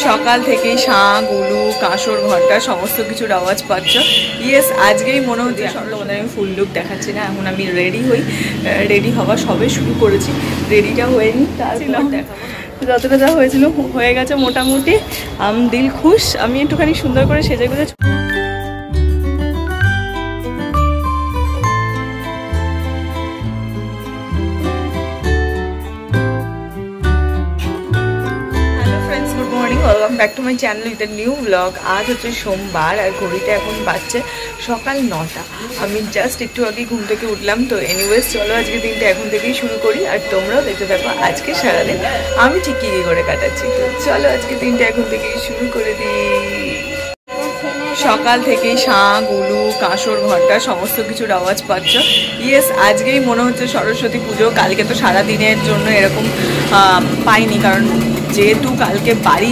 সকাল থেকেই শাঁখ উলু কাঁসর ঘন্টা সমস্ত কিছুর আওয়াজ পাচ্ছ। ইয়েস, আজকেই মনে হচ্ছে তোমাদের আমি ফুল লুক দেখাচ্ছি না। এখন আমি রেডি হই, রেডি হওয়া সবে শুরু করেছি, রেডিটা হয়নি, তারপর দেখাবো। যতটা যা হয়েছিল হয়ে গেছে মোটামুটি। দিল খুশ। আমি একটুখানি সুন্দর করে সেজে গুজে welcome back to my channel with a new blog. আজ হচ্ছে সোমবার আর ঘড়িতে এখন বাজছে সকাল 9টা। আমি জাস্ট একটু আগে ঘুম থেকে উঠলাম। তো এনিওয়েজ চলো আজকে দিনটা এখন থেকেই শুরু করি, আর তোমরাও দেখতে থাকো আজকে সারাদিন আমি ঠিক কী করে কাটাচ্ছি। তো চলো আজকে দিনটা এখন থেকেই শুরু করে দিই। সকাল থেকেই শাঁখ উলু কাঁসর ঘন্টা সমস্ত কিছুর আওয়াজ পাচ্ছ। ইয়েস, আজকেই মনে হচ্ছে সরস্বতী পুজো। কালকে তো সারা দিনের জন্য এরকম পাইনি, কারণ যেহেতু কালকে বাড়ি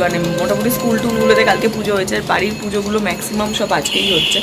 মানে মোটামুটি স্কুল টুলগুলোতে কালকে পুজো হয়েছে, আর বাড়ির পুজোগুলো ম্যাক্সিমাম সব আজকেই হচ্ছে।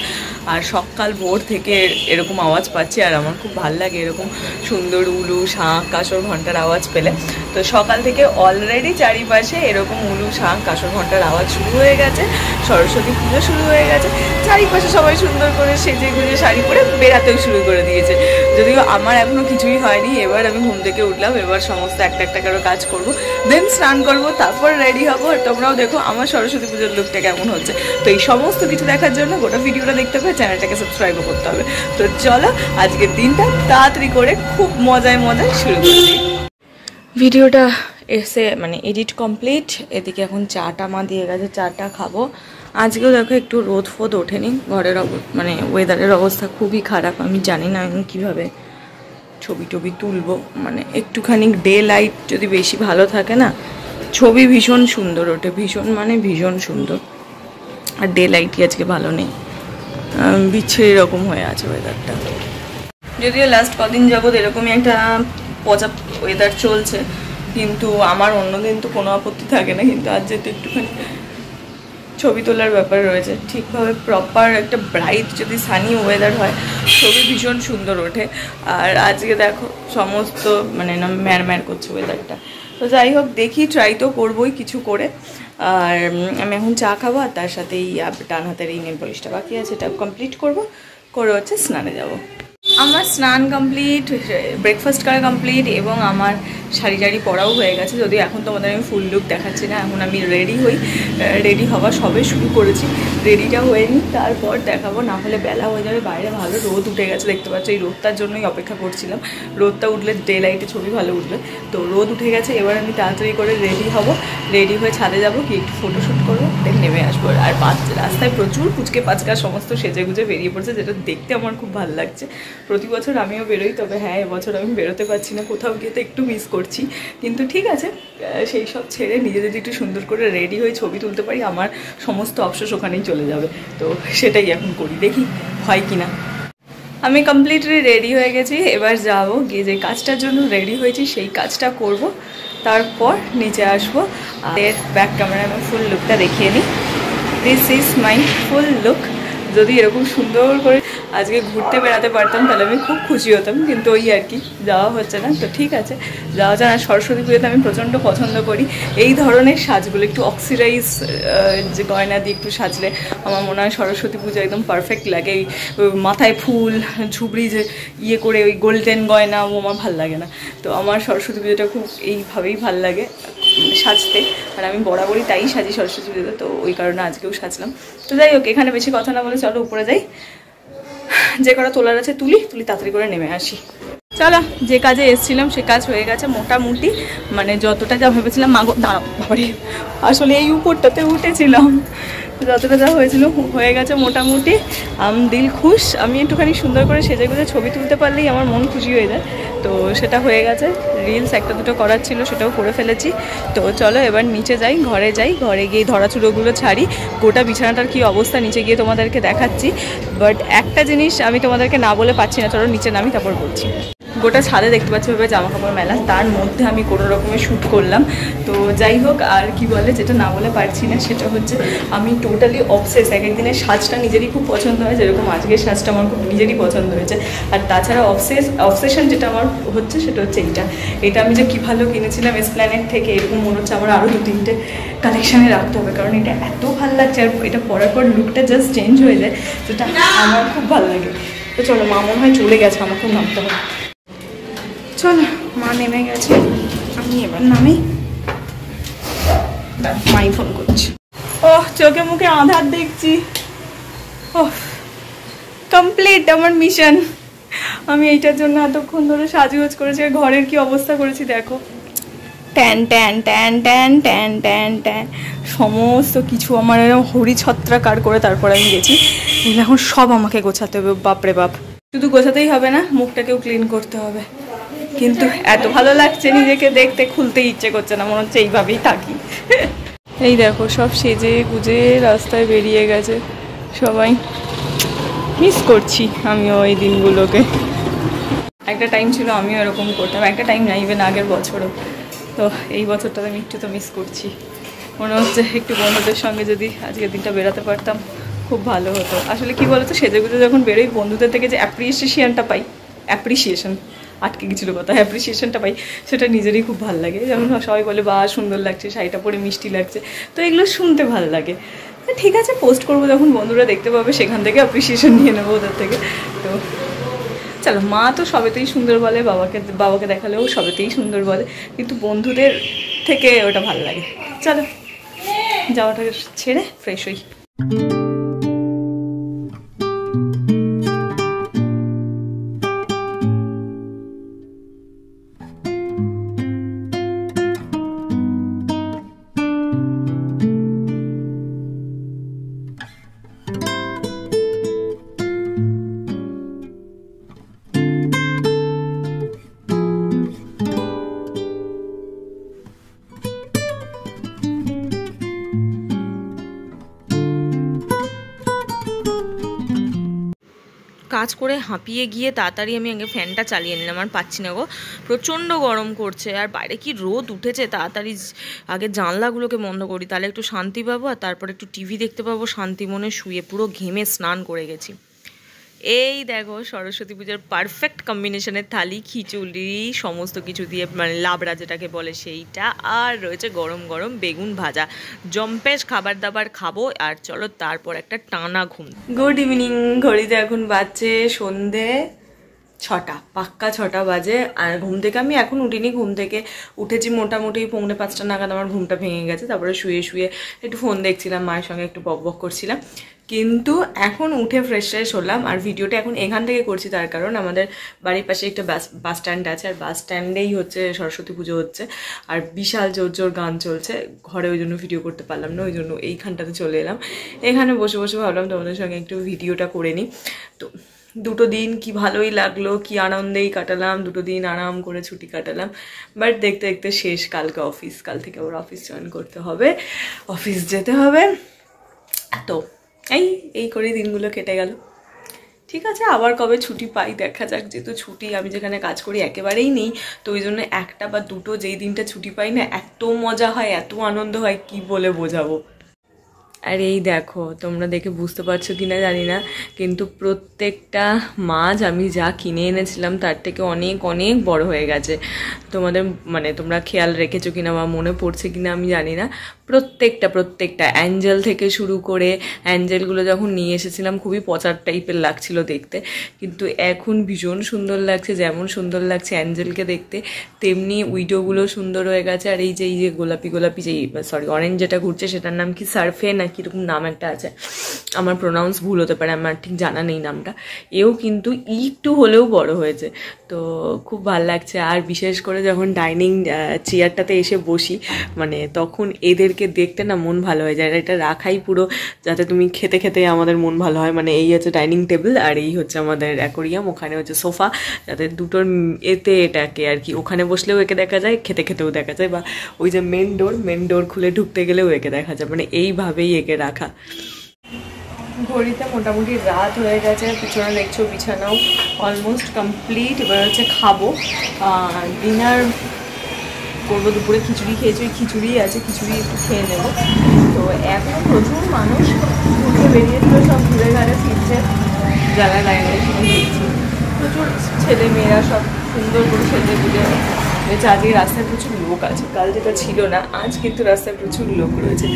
আর সকাল ভোর থেকে এরকম আওয়াজ পাচ্ছি, আর আমার খুব ভাল লাগে এরকম সুন্দর উলু শাঁখ কাঁসর ঘন্টার আওয়াজ পেলে। তো সকাল থেকে অলরেডি চারিপাশে এরকম উলু শাঁখ কাঁসর ঘন্টার আওয়াজ শুরু হয়ে গেছে, সরস্বতী পুজো শুরু হয়ে গেছে। চারিপাশে সবাই সুন্দর করে সেজে গুজে শাড়ি পরে বেড়াতেও শুরু করে দিয়েছে। যদিও আমার এখনও কিছুই হয়নি। এবার আমি ঘুম থেকে উঠলাম, এবার সমস্ত একটা একটা করে কাজ করবো, দেন স্নান করবো, তারপর রেডি হবো। আর তোমরাও দেখো আমার সরস্বতী পুজোর লুকটা কেমন হচ্ছে। তো এই সমস্ত কিছু দেখার জন্য গোটা ভিডিওটা দেখতে হবে, চ্যানেলটাকে সাবস্ক্রাইবও করতে হবে। তো চলো আজকের দিনটা তাড়াতাড়ি করে খুব মজায় শুরু করি। ভিডিওটা এসে মানে এডিট কমপ্লিট। এদিকে এখন চাটা মা দিয়ে গেছে, চাটা খাবো। আজকেও দেখো একটু রোদ ফোদ ওঠেনি, ঘরের মানে ওয়েদারের অবস্থা খুবই খারাপ। আমি জানি না আমি কীভাবে ছবি টবি তুলবো। মানে একটুখানি ডে লাইট যদি বেশি ভালো থাকে না, ছবি ভীষণ সুন্দর ওঠে, ভীষণ সুন্দর। আর ডে লাইটই আজকে ভালো নেই, বিচ্ছিরি রকম হয়ে আছে ওয়েদারটা। যদিও লাস্ট কদিন যাবৎ এরকমই একটা পচা ওয়েদার চলছে, কিন্তু আমার অন্যদিন তো কোনো আপত্তি থাকে না। কিন্তু আজ যেহেতু একটুখানি ছবি তোলার ব্যাপার রয়েছে, ঠিকভাবে প্রপার একটা ব্রাইট যদি সানি ওয়েদার হয়, ছবি ভীষণ সুন্দর ওঠে। আর আজকে দেখো সমস্ত মানে না ম্যার করছে ওয়েদারটা। তো যাই হোক, দেখি ট্রাই তো করবোই কিছু করে। আর আমি এখন চা খাবো, আর তার সাথে এই ডান হাতের এই নেল পলিশটা বাকি আছে, এটা কমপ্লিট করে হচ্ছে স্নানে যাব। আমার স্নান কমপ্লিট, ব্রেকফাস্ট করা কমপ্লিট, এবং আমার শাড়ি টাড়ি পরাও হয়ে গেছে। যদিও এখন তোমাদের আমি ফুল লুক দেখাচ্ছি না। এখন আমি রেডি হই, রেডি হওয়া সবে শুরু করেছি, রেডিটা হয়নি, তারপর দেখাবো। না হলে বেলা হয়ে যাবে, বাইরে ভালো রোদ উঠে গেছে দেখতে পাচ্ছ। এই রোদটার জন্যই অপেক্ষা করছিলাম, রোদটা উঠলে ডে লাইটে ছবি ভালো উঠবে। তো রোদ উঠে গেছে, এবার আমি তাড়াতাড়ি করে রেডি হব, রেডি হয়ে ছাদে যাবো, কি একটু ফটোশ্যুট করবো, দেন নেমে আসবো। আর রাস্তায় প্রচুর পুচকে পাচকা সমস্ত সেজে গুজে বেরিয়ে পড়ছে, যেটা দেখতে আমার খুব ভালো লাগছে। প্রতি বছর আমিও বেরোই, তবে হ্যাঁ এবছর আমি বেরোতে পারছি না, কোথাও গিয়ে তো একটু মিস করছি। কিন্তু ঠিক আছে, সেই সব ছেড়ে নিজে যদি একটু সুন্দর করে রেডি হয়ে ছবি তুলতে পারি, আমার সমস্ত অবসর ওখানেই চলে যাবে। তো সেটাই এখন করি, দেখি হয় কি না। আমি কমপ্লিটলি রেডি হয়ে গেছি, এবার যাবো গিয়ে যে কাজটার জন্য রেডি হয়েছি সেই কাজটা করব, তারপর নিচে আসবো। আর ব্যাক ক্যামেরায় আমি ফুল লুকটা দেখিয়ে নিই। This is my full look. যদি এরকম সুন্দর করে আজকে ঘুরতে বেড়াতে পারতাম তাহলে আমি খুব খুশি হতাম, কিন্তু ওই আর কি যাওয়া হচ্ছে না। তো ঠিক আছে, যাওয়া যায় না। সরস্বতী পুজোতে আমি প্রচণ্ড পছন্দ করি এই ধরনের সাজগুলো, একটু অক্সিডাইজ যে গয়না দিয়ে একটু সাজলে আমার মনে হয় সরস্বতী পুজো একদম পারফেক্ট লাগে। এই মাথায় ফুল ঝুবড়ি যে ইয়ে করে ওই গোল্ডেন গয়না, ও আমার ভাল লাগে না। তো আমার সরস্বতী পুজোটা খুব এইভাবেই ভাল লাগে সাজতে, আর আমি বরাবরই তাই সাজি সরস্বতী পুজোতে। তো ওই কারণে আজকেও সাজলাম। তো যাই হোক, এখানে বেশি কথা না বলে চলো উপরে যাই, যে কটা তোলার আছে তুলি তাড়াতাড়ি করে নেমে আসি। চলো, যে কাজে এসেছিলাম সে কাজ হয়ে গেছে মোটামুটি। মানে যতটা যা ভেবেছিলাম, মাগো দাঁড়াও বাবারে, আসলে এই উপরটাতে উঠেছিলাম, যতটা যা হয়েছিল হয়ে গেছে মোটামুটি। দিল খুশ। আমি একটুখানি সুন্দর করে সেজে গুজে ছবি তুলতে পারলেই আমার মন খুশি হয়ে যায়। তো সেটা হয়ে গেছে। রিলস একটা দুটো করার ছিল, সেটাও করে ফেলেছি। তো চলো এবার নিচে যাই, ঘরে গিয়ে ধরাচুড়োগুলো ছাড়ি। গোটা বিছানাটার কি অবস্থা নিচে গিয়ে তোমাদেরকে দেখাচ্ছি। বাট একটা জিনিস আমি তোমাদেরকে না বলে পাচ্ছি না, চলো নিচে নামি তারপর বলছি। গোটা ছাদে দেখতে পাচ্ছি ওইভাবে জামা কাপড় মেলা, তার মধ্যে আমি কোনো রকমের শ্যুট করলাম। তো যাই হোক, আর কি বলে, যেটা না বলে পারছি না সেটা হচ্ছে আমি টোটালি অবসেস। এক একদিনের সাজটা নিজেরই খুব পছন্দ হয়, যেরকম আজকের সাজটা আমার খুব নিজেরই পছন্দ হয়েছে। আর তাছাড়া অবসেশন যেটা আমার হচ্ছে সেটা হচ্ছে এটা আমি যে কী ভালো কিনেছিলাম এসপ্ল্যানেড থেকে, এরকম মনে হচ্ছে আমার আরও 2-3টে কালেকশানে রাখতে হবে, কারণ এটা এত ভালো লাগছে। আর এটা পরার পর লুকটা জাস্ট চেঞ্জ হয়ে যায়, যেটা আমার খুব ভালো লাগে। তো চলো, মা মনে হয় চলে গেছে, আমাকেও নামতে হবে। চলো, মা নেমে গেছে, আমি এবার নামি। মাই ফোন করছি। ওহ, চোখে মুখে আধার দেখছি। ওহ, কমপ্লিট আমার মিশন। আমি এইটার জন্য এতক্ষণ ধরে সাজগোজ করেছি, ঘরের কি অবস্থা করেছি দেখো। Tan tan tan tan tan tan tan সমস্ত কিছু আমার এরকম হরিছত্রাকার করে তারপর আমি গেছি। এখন সব আমাকে গোছাতে হবে, বাপরে বাপ। শুধু গোছাতেই হবে না, মুখটাকেও ক্লিন করতে হবে। কিন্তু এত ভালো লাগছে নিজেকে দেখতে, খুলতে ইচ্ছে করছে না, মনে হচ্ছে এইভাবেই থাকি। এই দেখো, সব সেজে গুজে রাস্তায় বেরিয়ে গেছে সবাই। মিস করছি আমিও এই দিনগুলোকে। একটা টাইম ছিল আমিও এরকম করতাম, একটা টাইম না, ইভেন আগের বছরও। তো এই বছরটা আমি একটু তো মিস করছি। মনে হচ্ছে একটু বন্ধুদের সঙ্গে যদি আজকের দিনটা বেরোতে পারতাম খুব ভালো হতো। আসলে কি বলতো, সেজেগুজে যখন বেরোই বন্ধুদের থেকে যে অ্যাপ্রিসিয়েশনটা পাই, আটকে গেছিলো কথা, অ্যাপ্রিসিয়েশনটা পাই, সেটা নিজেরই খুব ভালো লাগে। যেমন সবাই বলে বা সুন্দর লাগছে, শাড়িটা পরে মিষ্টি লাগছে, তো এগুলো শুনতে ভালো লাগে। ঠিক আছে, পোস্ট করবো যখন বন্ধুরা দেখতে পাবে, সেখান থেকে অ্যাপ্রিসিয়েশন নিয়ে নেবো ওদের থেকে। তো চলো, মা তো সবেতেই সুন্দর বলে, বাবাকে দেখালেও সবেতেই সুন্দর বলে, কিন্তু বন্ধুদের থেকে ওটা ভালো লাগে। চলো, যাওয়াটা ছেড়ে ফ্রেশ হই। কাজ করে হাঁপিয়ে গিয়ে তাড়াতাড়ি আমি আগে ফ্যানটা চালিয়ে নিলাম, আর পাচ্ছি না গো, প্রচণ্ড গরম করছে। আর বাইরে কি রোদ উঠেছে, তাড়াতাড়ি আগে জানলাগুলোকে বন্ধ করি, তাহলে একটু শান্তি পাবো, আর তারপর একটু টিভি দেখতে পাবো শান্তি মনে শুয়ে। পুরো ঘেমে স্নান করে গেছি। এই দেখো, সরস্বতী পূজার পারফেক্ট কম্বিনেশনের থালি, খিচুড়ি সমস্ত কিছু দিয়ে, মানে লাবড়া যেটাকে বলে সেইটা, আর রয়েছে গরম গরম বেগুন ভাজা। জম্পেশ খাবার দাবার খাবো, আর চলো তারপর একটা টানা ঘুম। Good evening. ঘড়িতে এখন বাজছে সন্ধে 6টা, পাক্কা 6টা বাজে। আর ঘুম থেকে আমি এখন উঠিনি, ঘুম থেকে উঠেছি মোটামুটি 4:45 নাগাদ। আমার ঘুমটা ভেঙে গেছে, তারপরে শুয়ে শুয়ে একটু ফোন দেখছিলাম, মায়ের সঙ্গে একটু বক করছিলাম। কিন্তু এখন উঠে ফ্রেশ হলাম। আর ভিডিওটা এখন এখান থেকে করছি, তার কারণ আমাদের বাড়ির পাশে একটা বাস স্ট্যান্ড আছে, আর বাস স্ট্যান্ডেই হচ্ছে সরস্বতী পুজো হচ্ছে, আর বিশাল জোর জোর গান চলছে। ঘরে ওই জন্য ভিডিও করতে পারলাম না, ওই জন্য এইখানটাতে চলে এলাম। এখানে বসে বসে ভাবলাম তোমাদের সঙ্গে একটু ভিডিওটা করে নিই। তো দুটো দিন কি ভালোই লাগলো, কি আনন্দেই কাটালাম, দুটো দিন আরাম করে ছুটি কাটালাম। বাট দেখতে দেখতে শেষ, কালকে অফিস, কাল থেকে আবার অফিস জয়েন করতে হবে, অফিস যেতে হবে। তো এই করে দিনগুলো কেটে গেল। ঠিক আছে, আবার কবে ছুটি পাই দেখা যাক। যেহেতু ছুটি আমি যেখানে কাজ করি একেবারেই নেই, তো ওই জন্য একটা বা দুটো যেই দিনটা ছুটি পাই না, এত মজা হয়, এত আনন্দ হয়, কি বলে বোঝাবো। আর এই দেখো, তোমরা দেখে বুঝতে পারছো কিনা জানি না, কিন্তু প্রত্যেকটা মাছ আমি যা কিনে এনেছিলাম তার থেকে অনেক অনেক বড় হয়ে গেছে। তোমাদের মানে তোমরা খেয়াল রেখেছো কিনা বা মনে পড়ছে কিনা আমি জানি না। প্রত্যেকটা অ্যাঞ্জেল থেকে শুরু করে, অ্যাঞ্জেলগুলো যখন নিয়ে এসেছিলাম খুবই পচার টাইপের লাগছিল দেখতে, কিন্তু এখন ভীষণ সুন্দর লাগছে। যেমন সুন্দর লাগছে অ্যাঞ্জেলকে দেখতে, তেমনি উইডোগুলো সুন্দর হয়ে গেছে। আর এই যে গোলাপি যেই অরেঞ্জ যেটা ঘুরছে, সেটার নাম কি সার্ফে না কিরকম নাম একটা আছে, আমার প্রোনাউন্স ভুল হতে পারে, আমার ঠিক জানা নেই নামটা। এও কিন্তু একটু হলেও বড় হয়েছে, তো খুব ভালো লাগছে। আর বিশেষ করে যখন ডাইনিং চেয়ারটাতে এসে বসি, মানে তখন এদেরকে দেখতে না মন ভালো হয়ে যায়। এটা রাখাই পুরো যাতে তুমি খেতে খেতে আমাদের মন ভালো হয়। মানে এই হচ্ছে ডাইনিং টেবিল, আর এই হচ্ছে আমাদের অ্যাকোরিয়াম, ওখানে হচ্ছে সোফা, যাতে দুটোর এটাকে আর কি ওখানে বসলেও একে দেখা যায়, খেতে খেতেও দেখা যায়, বা ওই যে মেন ডোর খুলে ঢুকতে গেলেও একে দেখা যায়, মানে এইভাবেই একে রাখা। ঘড়িতে মোটামুটি রাত হয়ে গেছে, পিছনে দেখছো বিছানাও অলমোস্ট কমপ্লিট। এবার হচ্ছে খাবো, ডিনার করবো। দুপুরে খিচুড়ি খেয়েছি, ওই খিচুড়ি আছে, খিচুড়ি একটু খেয়ে নেবো। তো এখন প্রচুর মানুষ ঘুরতে বেরিয়েছিল, সব ঘুরে ঘাড়ে ফিরছে, জ্বালা লাইনে দেখছি প্রচুর ছেলে মেয়েরা সব সুন্দর করে সেজে বুঝে বেশ। আজকে রাস্তায় প্রচুর লোক আছে, কাল যেটা ছিল না, আজ কিন্তু রাস্তায় প্রচুর লোক রয়েছে।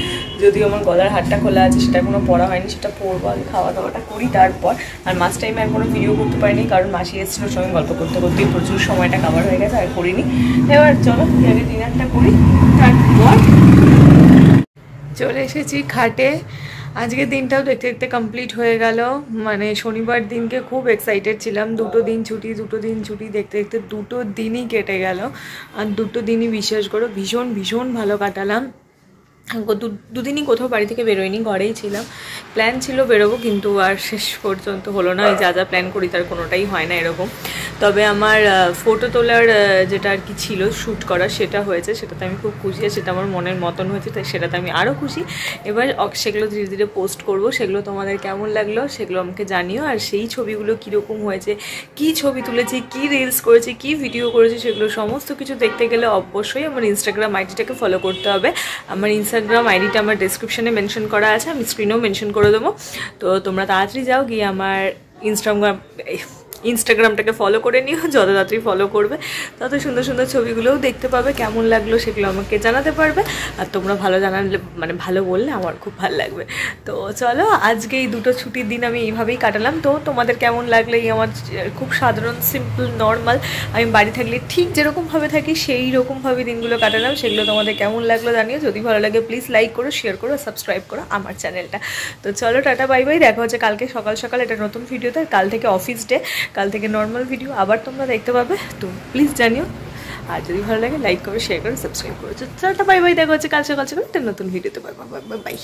যদিও আমার গলার হাটটা খোলা আছে, সেটা কোনো পড়া হয়নি, সেটা পরবো। আমি খাওয়া দাওয়াটা করি তারপর। আর মাস টাইমে আর কোনো ভিডিও করতে পারিনি, কারণ মাসি এসেছিলো, সঙ্গে গল্প করতে করতেই প্রচুর সময়টা কাভার হয়ে গেছে, আর করিনি। এবার চলো আগে ডিনারটা করি, তারপর চলে এসেছি খাটে। আজকের দিনটাও দেখতে দেখতে কমপ্লিট হয়ে গেল। মানে শনিবার দিনকে খুব এক্সাইটেড ছিলাম, 2 দিন ছুটি দেখতে দেখতে 2 দিনই কেটে গেল। আর 2 দিনই বিশ্বাস করো ভীষণ ভীষণ ভালো কাটালাম। 2 দিনই কোথাও বাড়ি থেকে বেরোয়নি, ঘরেই ছিলাম। প্ল্যান ছিল বেরোবো, কিন্তু আর শেষ পর্যন্ত হলো না। যা যা প্ল্যান করি তার কোনোটাই হয় না এরকম। তবে আমার ফটো তোলার যেটা আর কি ছিল শ্যুট করা, সেটা হয়েছে, সেটাতে আমি খুব খুশি। সেটা আমার মনের মতন হয়েছে, তাই সেটাতে আমি আরও খুশি। এবার সেগুলো ধীরে ধীরে পোস্ট করব। সেগুলো তোমাদের কেমন লাগলো সেগুলো আমাকে জানিও। আর সেই ছবিগুলো কীরকম হয়েছে, কি ছবি তুলেছি, কি রিলস করেছি, কি ভিডিও করেছি, সেগুলো সমস্ত কিছু দেখতে গেলে অবশ্যই আমার ইনস্টাগ্রাম আইডিটাকে ফলো করতে হবে। আমার ইনস্টাগ্রাম আইডিটা আমার ডেসক্রিপশানে মেনশন করা আছে, আমি স্ক্রিনেও মেনশন করে দেবো। তো তোমরা তাড়াতাড়ি যাও, গিয়ে আমার ইনস্টাগ্রামটাকে ফলো করে নিও। যত তাড়াতাড়ি ফলো করবে তত সুন্দর সুন্দর ছবিগুলোও দেখতে পাবে। কেমন লাগলো সেগুলো আমাকে জানাতে পারবে। আর তোমরা ভালো জানালে, মানে ভালো বললে আমার খুব ভালো লাগবে। তো চলো, আজকে এই 2 ছুটির দিন আমি এইভাবেই কাটালাম। তো তোমাদের কেমন লাগলো? এই আমার খুব সাধারণ, সিম্পল, নর্মাল, আমি বাড়ি থাকলে ঠিক যেরকমভাবে থাকি সেই রকমভাবে দিনগুলো কাটালাম। সেগুলো তোমাদের কেমন লাগলো জানিও। যদি ভালো লাগে প্লিজ লাইক করো, শেয়ার করো, সাবস্ক্রাইব করো আমার চ্যানেলটা। তো চলো, টাটা বাই বাই। দেখা হচ্ছে কালকে সকাল সকাল এটা নতুন ভিডিওতে। কাল থেকে অফিস ডে, কাল থেকে নর্মাল ভিডিও আবার তোমরা দেখতে পাবে। তো প্লিজ জানিও। আর যদি ভালো লাগে লাইক করো, শেয়ার করো, সাবস্ক্রাইব করো। Tata bye bye. দেখা হচ্ছে কাল সকাল সকাল একটা নতুন ভিডিওতে। Bye bye bye bye.